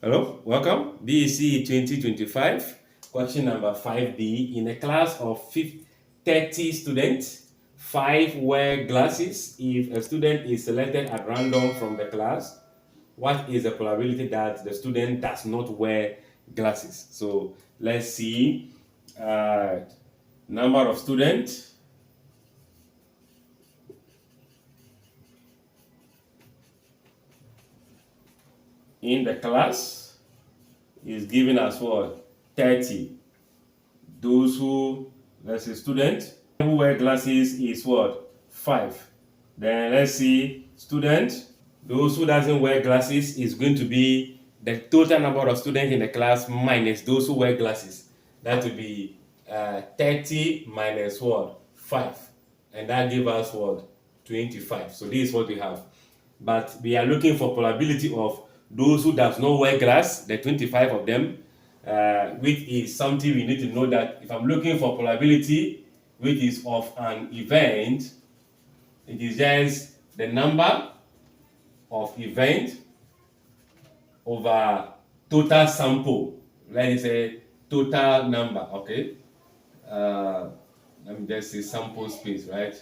Hello, welcome. BECE 2025, question number 5B. In a class of 30 students, 5 wear glasses. If a student is selected at random from the class, what is the probability that the student does not wear glasses? So let's see. Number of students. In the class is given as what? 30. Those who, let's say student, who wear glasses is what? 5. Then let's see, student, those who doesn't wear glasses is going to be the total number of students in the class minus those who wear glasses. That will be 30 minus what? 5. And that gives us what? 25. So this is what we have. But we are looking for probability of those who does not wear glass, the 25 of them, which is something we need to know that if I'm looking for probability, which is of an event, it is just the number of event over total sample. Let me say total number, okay? Let me just say sample space, right?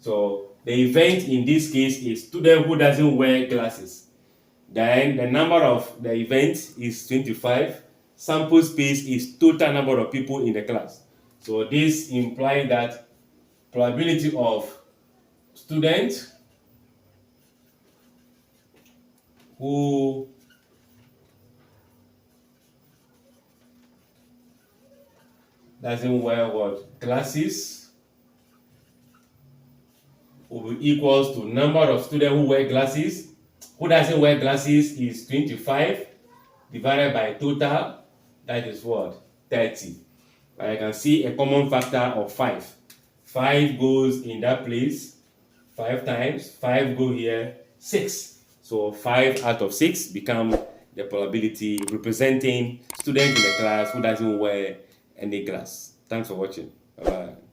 So the event in this case is student who doesn't wear glasses. Then the number of the events is 25. Sample space is total number of people in the class. So this implies that probability of student who doesn't wear what? Glasses will be equals to number of students who wear glasses. Who doesn't wear glasses is 25 divided by total, that is what? 30. But I can see a common factor of 5. 5 goes in that place 5 times, 5 go here 6. So 5 out of 6 become the probability representing student in the class who doesn't wear any glass. Thanks for watching. Bye-bye.